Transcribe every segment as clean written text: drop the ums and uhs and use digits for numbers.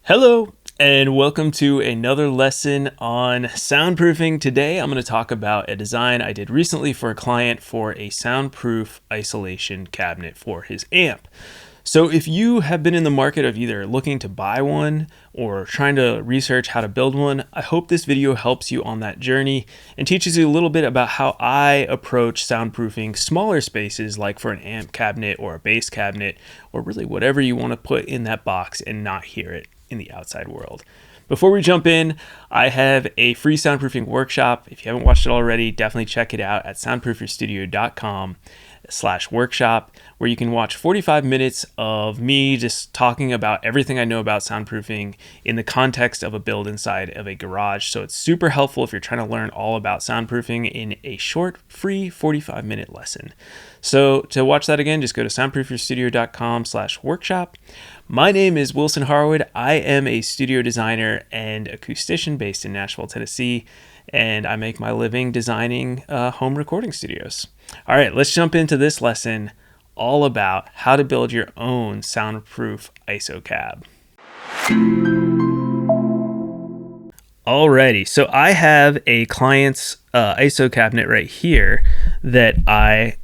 Hello, and welcome to another lesson on soundproofing. Today I'm going to talk about a design I did recently for a client for a soundproof isolation cabinet for his amp. So if you have been in the market of either looking to buy one or trying to research how to build one, I hope this video helps you on that journey and teaches you a little bit about how I approach soundproofing smaller spaces, like for an amp cabinet or a bass cabinet, or really whatever you want to put in that box and not hear it in the outside world. Before we jump in, I have a free soundproofing workshop. If you haven't watched it already, definitely check it out at soundproofyourstudio.com/workshop, where you can watch 45 minutes of me just talking about everything I know about soundproofing in the context of a build inside of a garage. So it's super helpful if you're trying to learn all about soundproofing in a short, free 45-minute lesson. So to watch that again, just go to soundproofyourstudio.com/workshop. My name is Wilson Harwood. I am a studio designer and acoustician based in Nashville, Tennessee, and I make my living designing home recording studios. All right, let's jump into this lesson all about how to build your own soundproof ISO cab. Alrighty, so I have a client's ISO cabinet right here that I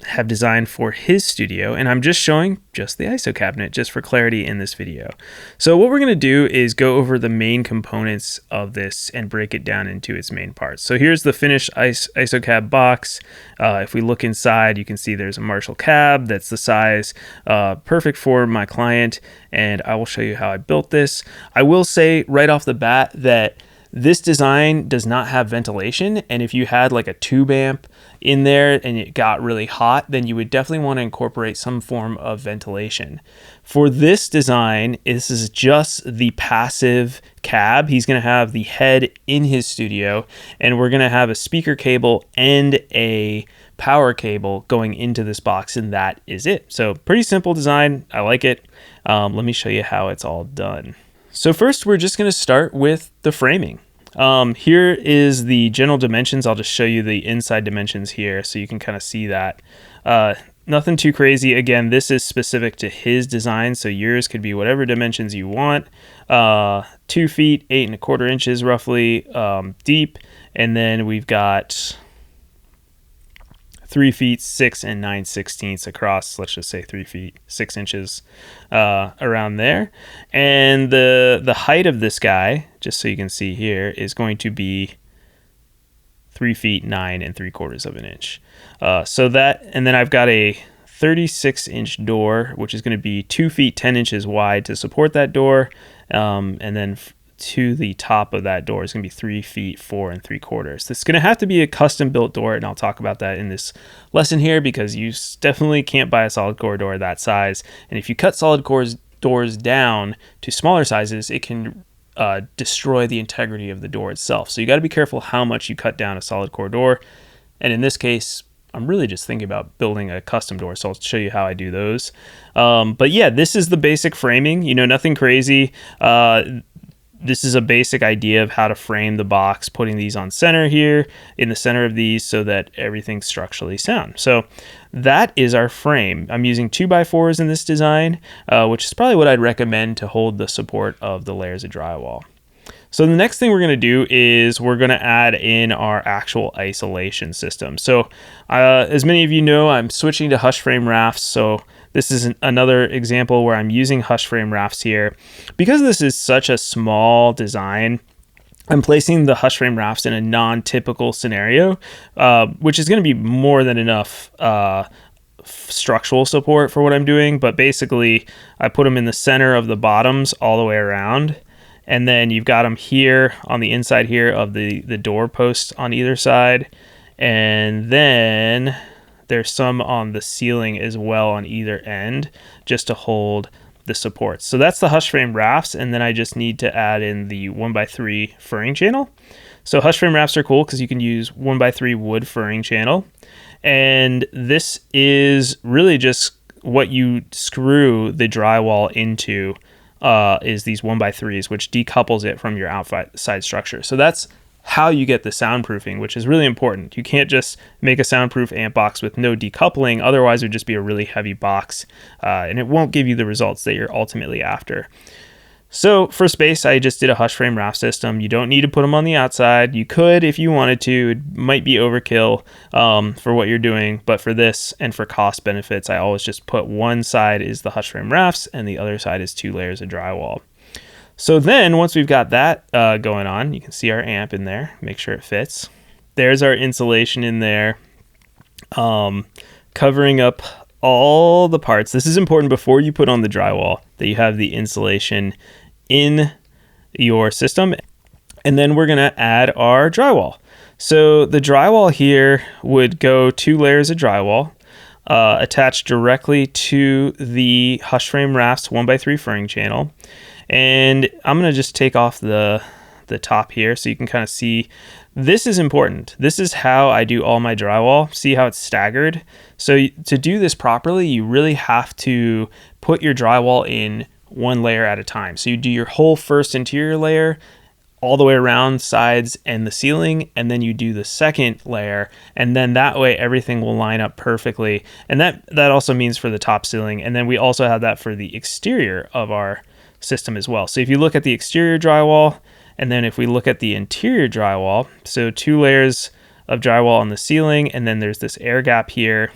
have designed for his studio, and I'm just showing just the ISO cabinet just for clarity in this video. So what we're going to do is go over the main components of this and break it down into its main parts. So here's the finished ISO cab box. If we look inside, you can see there's a Marshall cab that's the size perfect for my client, and I will show you how I built this. I will say right off the bat that this design does not have ventilation, and if you had like a tube amp in there and it got really hot, then you would definitely want to incorporate some form of ventilation. For this design, this is just the passive cab. He's going to have the head in his studio, and we're going to have a speaker cable and a power cable going into this box, and that is it. So pretty simple design. I like it. Let me show you how it's all done. So first, we're just going to start with the framing. Here is the general dimensions. I'll just show you the inside dimensions here so you can kind of see that. Nothing too crazy. Again, this is specific to his design, so yours could be whatever dimensions you want. 2 feet, 8 1/4 inches roughly deep, and then we've got 3 feet 6 9/16 across. Let's just say 3 feet 6 inches around there. And the height of this guy, just so you can see here, is going to be 3 feet 9 3/4 inches. So that, and then I've got a 36-inch door, which is going to be 2 feet 10 inches wide to support that door, and then to the top of that door is going to be 3 feet 4 3/4. This is going to have to be a custom built door, and I'll talk about that in this lesson here, because you definitely can't buy a solid core door that size. And if you cut solid core doors down to smaller sizes, it can destroy the integrity of the door itself. So you got to be careful how much you cut down a solid core door. And in this case, I'm really just thinking about building a custom door, so I'll show you how I do those. But yeah, this is the basic framing, nothing crazy. This is a basic idea of how to frame the box, putting these on center here in the center of these so that everything's structurally sound. So that is our frame. I'm using 2x4s in this design, which is probably what I'd recommend to hold the support of the layers of drywall. So the next thing we're going to do is we're going to add in our actual isolation system. So as many of you know, I'm switching to hush frame rafts. So this is another example where I'm using hush frame rafts here. Because this is such a small design, I'm placing the hush frame rafts in a non-typical scenario, which is going to be more than enough structural support for what I'm doing. But basically, I put them in the center of the bottoms all the way around. And then you've got them here on the inside here of the door posts on either side. And then there's some on the ceiling as well on either end, just to hold the supports. So that's the hush frame rafts. And then I just need to add in the 1x3 furring channel. So hush frame rafts are cool because you can use 1x3 wood furring channel. And this is really just what you screw the drywall into, is these 1x3s, which decouples it from your outside structure. So that's how you get the soundproofing, which is really important. You can't just make a soundproof amp box with no decoupling. Otherwise, it would just be a really heavy box, and it won't give you the results that you're ultimately after. So for space, I just did a hush frame raft system. You don't need to put them on the outside. You could if you wanted to. It might be overkill for what you're doing, but for this and for cost benefits, I always just put one side is the hush frame rafts and the other side is 2 layers of drywall. So then once we've got that going on, you can see our amp in there, make sure it fits. There's our insulation in there, covering up all the parts. This is important before you put on the drywall, that you have the insulation in your system. And then we're going to add our drywall. So the drywall here would go 2 layers of drywall attached directly to the hush frame rafts 1x3 furring channel. And I'm going to just take off the top here so you can kind of see. This is important. This is how I do all my drywall. See how it's staggered? So to do this properly, you really have to put your drywall in 1 layer at a time. So you do your whole first interior layer all the way around sides and the ceiling, and then you do the second layer, and then that way everything will line up perfectly. And that also means for the top ceiling. And then we also have that for the exterior of our system as well. So if you look at the exterior drywall, and then if we look at the interior drywall, so 2 layers of drywall on the ceiling, and then there's this air gap here,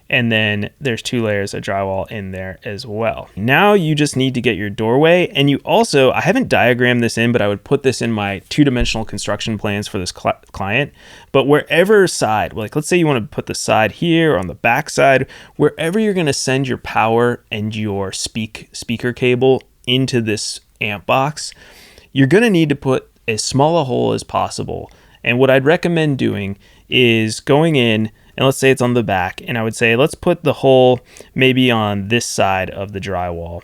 and then there's 2 layers of drywall in there as well. Now you just need to get your doorway, and you also, I haven't diagrammed this in, but I would put this in my 2-dimensional construction plans for this client, but wherever side, like let's say you want to put the side here or on the back side, wherever you're going to send your power and your speaker cable into this amp box, you're going to need to put as small a hole as possible. And what I'd recommend doing is going in, and let's say it's on the back, and I would say let's put the hole maybe on this side of the drywall.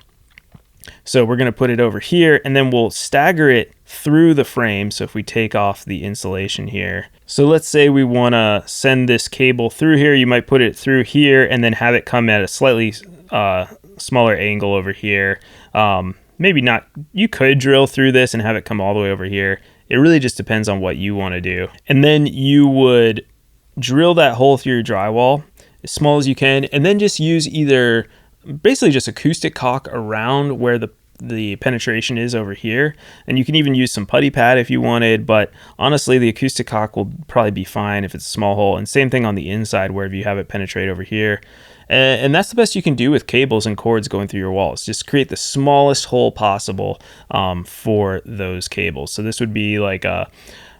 So we're going to put it over here, and then we'll stagger it through the frame. So if we take off the insulation here, so let's say we want to send this cable through here, you might put it through here and then have it come at a slightly smaller angle over here. Maybe not, you could drill through this and have it come all the way over here. It really just depends on what you want to do. And then you would drill that hole through your drywall as small as you can, and then just use either basically just acoustic caulk around where the penetration is over here. And you can even use some putty pad if you wanted, but honestly the acoustic caulk will probably be fine if it's a small hole. And same thing on the inside wherever you have it penetrate over here. And that's the best you can do with cables and cords going through your walls. Just create the smallest hole possible for those cables. So this would be like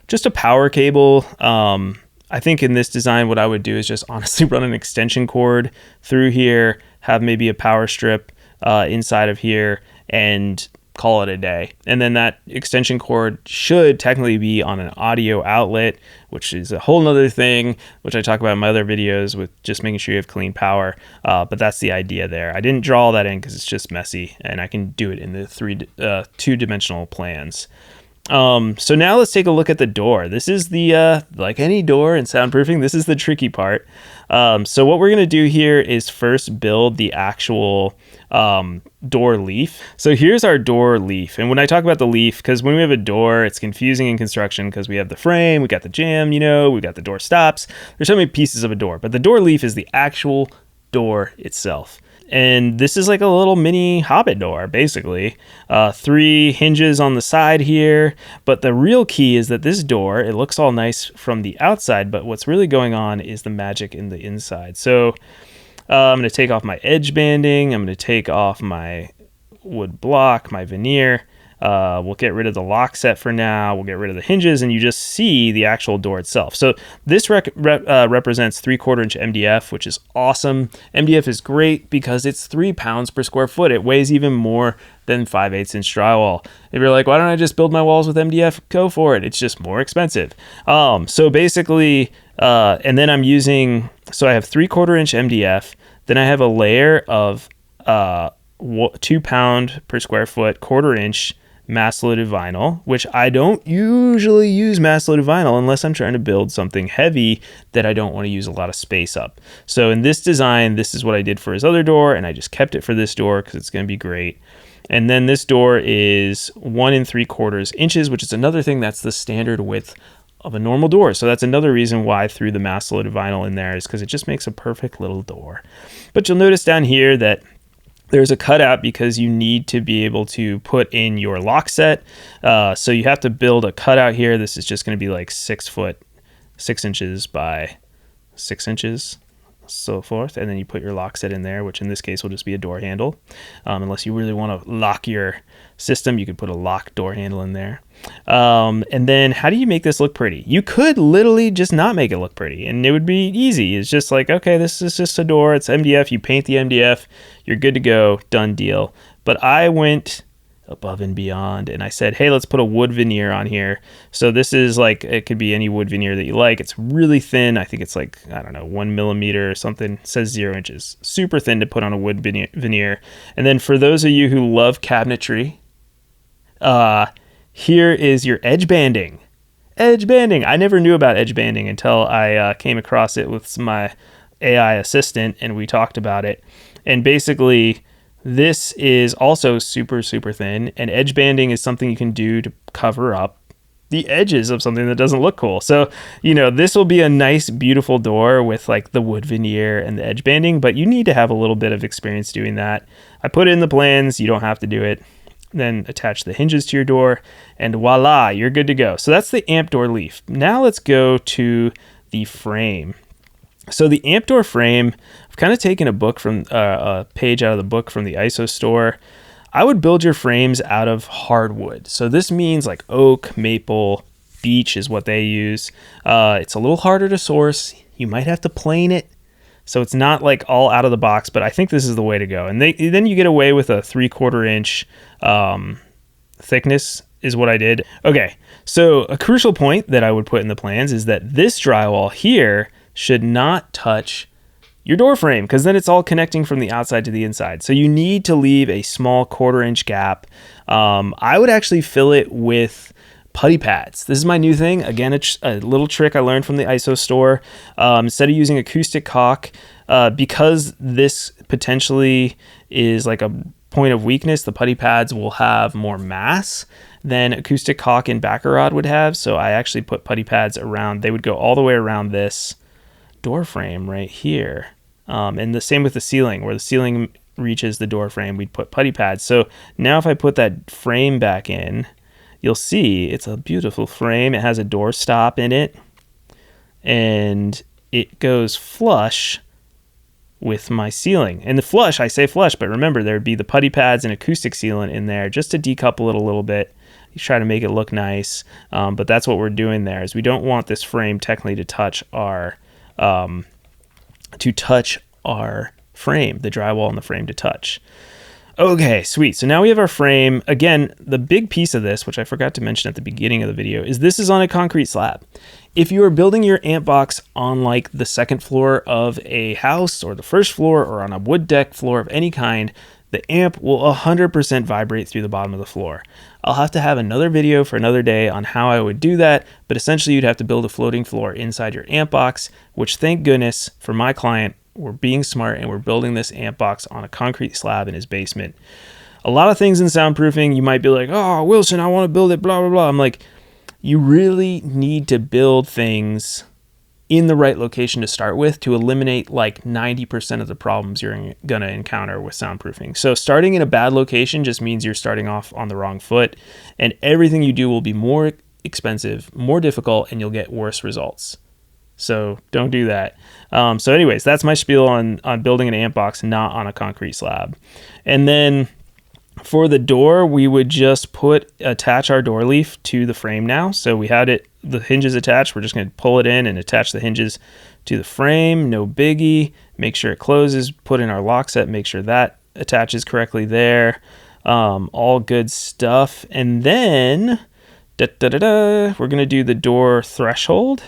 just a power cable. I think in this design, what I would do is just honestly run an extension cord through here, have maybe a power strip inside of here, and call it a day. And then that extension cord should technically be on an audio outlet, which is a whole nother thing, which I talk about in my other videos with just making sure you have clean power. But that's the idea there. I didn't draw all that in because it's just messy, and I can do it in the 2-dimensional plans. So now let's take a look at the door. This is the, like any door in soundproofing, this is the tricky part. So what we're going to do here is first build the actual door leaf. So here's our door leaf. And when I talk about the leaf, because when we have a door, it's confusing in construction because we have the frame, we got the jamb, we got the door stops. There's so many pieces of a door, but the door leaf is the actual door itself. And this is like a little mini Hobbit door, basically. 3 hinges on the side here. But the real key is that this door, it looks all nice from the outside, but what's really going on is the magic in the inside. So I'm going to take off my edge banding. I'm going to take off my wood block, my veneer. We'll get rid of the lock set for now. We'll get rid of the hinges, and you just see the actual door itself. So this represents 3/4 inch MDF, which is awesome. MDF is great because it's 3 pounds per square foot. It weighs even more than 5/8 inch drywall. If you're like, why don't I just build my walls with MDF? Go for it. It's just more expensive. So basically, and then I'm using, so I have 3/4 inch MDF. Then I have a layer of 2 pound per square foot 1/4 inch mass loaded vinyl, which I don't usually use mass loaded vinyl unless I'm trying to build something heavy that I don't want to use a lot of space up. So in this design, this is what I did for his other door, and I just kept it for this door because it's going to be great. And then this door is 1 3/4 inches, which is another thing that's the standard width of a normal door. So that's another reason why I threw the mass loaded vinyl in there, is because it just makes a perfect little door. But you'll notice down here that there's a cutout because you need to be able to put in your lock set. So you have to build a cutout here. This is just going to be like 6 inches by 6 inches, so forth. And then you put your lock set in there, which in this case will just be a door handle. Unless you really want to lock your system, you could put a lock door handle in there. And then how do you make this look pretty? You could literally just not make it look pretty and it would be easy. It's just like, okay, this is just a door. It's MDF. You paint the MDF. You're good to go. Done deal. But I went above and beyond and I said, hey, let's put a wood veneer on here. So this is like, it could be any wood veneer that you like. It's really thin. I think it's like, I don't know, 1 millimeter or something. It says 0 inches. Super thin to put on a wood veneer. And then for those of you who love cabinetry, here is your edge banding. Edge banding. I never knew about edge banding until I came across it with my AI assistant and we talked about it. And basically, this is also super, super thin. And edge banding is something you can do to cover up the edges of something that doesn't look cool. So, you know, this will be a nice, beautiful door with like the wood veneer and the edge banding, but you need to have a little bit of experience doing that. I put it in the plans. You don't have to do it. Then attach the hinges to your door and voila, you're good to go. So that's the amp door leaf. Now let's go to the frame. So the amp door frame, I've kind of taken a page out of the book from the ISO store. I would build your frames out of hardwood. So this means like oak, maple, beech is what they use. It's a little harder to source. You might have to plane it. So it's not like all out of the box, but I think this is the way to go. And then you get away with a 3/4 inch thickness is what I did. Okay, so a crucial point that I would put in the plans is that this drywall here should not touch your door frame because then it's all connecting from the outside to the inside. So you need to leave a small 1/4 inch gap. I would actually fill it with putty pads. This is my new thing. Again, it's a little trick I learned from the ISO store. Instead of using acoustic caulk, because this potentially is like a point of weakness, the putty pads will have more mass than acoustic caulk and backer rod would have. So I actually put putty pads around. They would go all the way around this door frame right here. And the same with the ceiling, where the ceiling reaches the door frame, we'd put putty pads. So now if I put that frame back in, you'll see it's a beautiful frame. It has a door stop in it and it goes flush with my ceiling. And the flush, I say flush, but remember there'd be the putty pads and acoustic sealant in there just to decouple it a little bit. You try to make it look nice, but that's what we're doing there is we don't want this frame technically to touch our frame, the drywall and the frame to touch. Okay, sweet. So now we have our frame. Again, the big piece of this, which I forgot to mention at the beginning of the video, is this is on a concrete slab. If you are building your amp box on like the second floor of a house or the first floor or on a wood deck floor of any kind, the amp will 100% vibrate through the bottom of the floor. I'll have to have another video for another day on how I would do that, but essentially you'd have to build a floating floor inside your amp box, which thank goodness for my client, we're being smart and we're building this amp box on a concrete slab in his basement. A lot of things in soundproofing, you might be like, oh, Wilson, I want to build it, blah, blah, blah. I'm like, you really need to build things in the right location to start with to eliminate like 90% of the problems you're going to encounter with soundproofing. So starting in a bad location just means you're starting off on the wrong foot and everything you do will be more expensive, more difficult, and you'll get worse results. So don't do that. So anyways, that's my spiel on building an amp box, not on a concrete slab. And then for the door, we would just attach our door leaf to the frame now. So we had the hinges attached. We're just going to pull it in and attach the hinges to the frame. No biggie. Make sure it closes. Put in our lock set. Make sure that attaches correctly there. All good stuff. And then we're going to do the door threshold.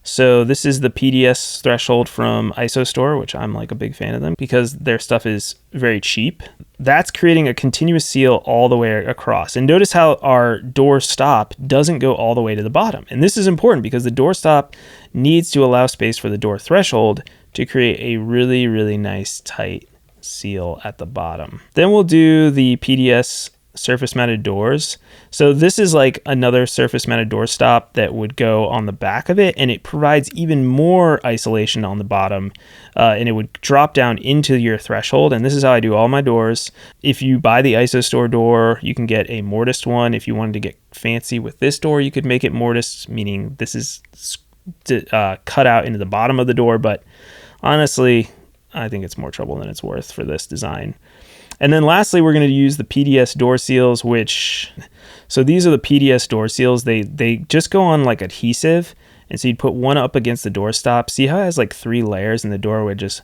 So this is the PDS threshold from ISO Store, which I'm like a big fan of them because their stuff is very cheap. That's creating a continuous seal all the way across. And notice how our door stop doesn't go all the way to the bottom. And this is important because the door stop needs to allow space for the door threshold to create a really, really nice tight seal at the bottom. Then we'll do the PDS surface mounted doors. So this is like another surface mounted door stop that would go on the back of it, and it provides even more isolation on the bottom, and it would drop down into your threshold. And this is how I do all my doors. If you buy the IsoStore door, you can get a mortised one. If you wanted to get fancy with this door, you could make it mortised, meaning this is cut out into the bottom of the door. But honestly, I think it's more trouble than it's worth for this design. And then lastly, we're going to use the PDS door seals, so these are the PDS door seals. They just go on like adhesive. And so you'd put one up against the door stop. See how it has like 3 layers, and the door would just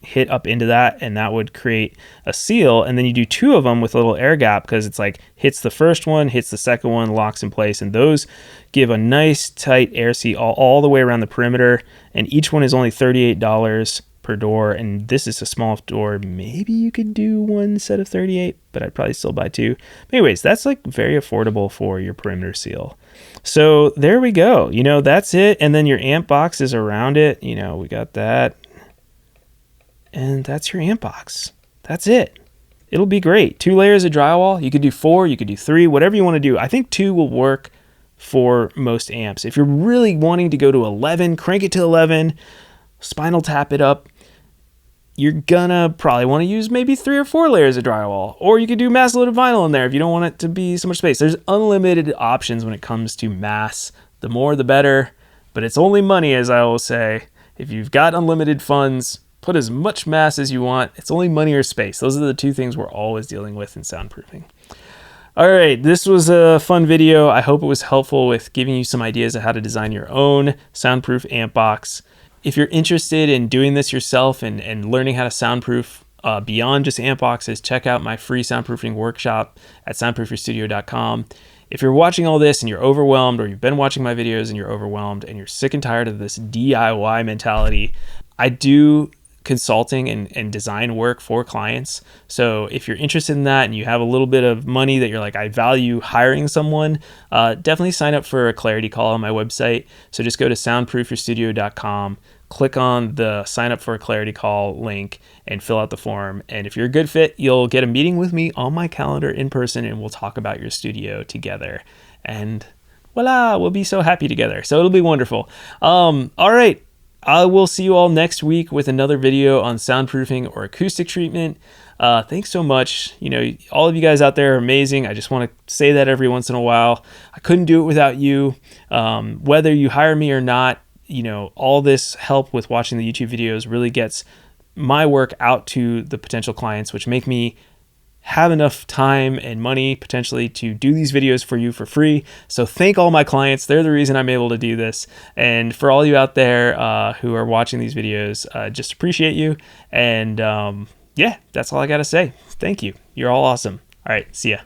hit up into that, and that would create a seal. And then you do 2 of them with a little air gap, because it's like hits the first one, hits the second one, locks in place. And those give a nice tight air seat all the way around the perimeter. And each one is only $38 per door, and this is a small door. Maybe you could do 1 set of 38, but I'd probably still buy 2. But anyways, that's like very affordable for your perimeter seal. So there we go. That's it. And then your amp box is around it. We got that, and that's your amp box. That's it. It'll be great. 2 layers of drywall. You could do 4, you could do 3, whatever you want to do. I think 2 will work for most amps. If you're really wanting to go to 11, crank it to 11, spinal tap it up, you're gonna probably want to use maybe 3 or 4 layers of drywall. Or you could do mass loaded vinyl in there if you don't want it to be so much space. There's unlimited options when it comes to mass. The more the better, but it's only money, as I always say. If you've got unlimited funds, put as much mass as you want. It's only money or space. Those are the 2 things we're always dealing with in soundproofing. All right, this was a fun video. I hope it was helpful with giving you some ideas of how to design your own soundproof amp box. If you're interested in doing this yourself and learning how to soundproof beyond just amp boxes, check out my free soundproofing workshop at soundproofyourstudio.com. If you're watching all this and you're overwhelmed, or you've been watching my videos and you're overwhelmed and you're sick and tired of this DIY mentality, I do consulting and design work for clients. So if you're interested in that and you have a little bit of money that you're like, I value hiring someone, definitely sign up for a clarity call on my website. So just go to soundproofyourstudio.com, click on the sign up for a clarity call link, and fill out the form. And if you're a good fit, you'll get a meeting with me on my calendar in person, and we'll talk about your studio together. And voila, we'll be so happy together. So it'll be wonderful. All right. I will see you all next week with another video on soundproofing or acoustic treatment. Thanks so much. All of you guys out there are amazing. I just want to say that every once in a while. I couldn't do it without you. Whether you hire me or not, all this help with watching the YouTube videos really gets my work out to the potential clients, which make me have enough time and money potentially to do these videos for you for free. So thank all my clients. They're the reason I'm able to do this. And for all you out there who are watching these videos, just appreciate you. And yeah, that's all I got to say. Thank you. You're all awesome. All right. See ya.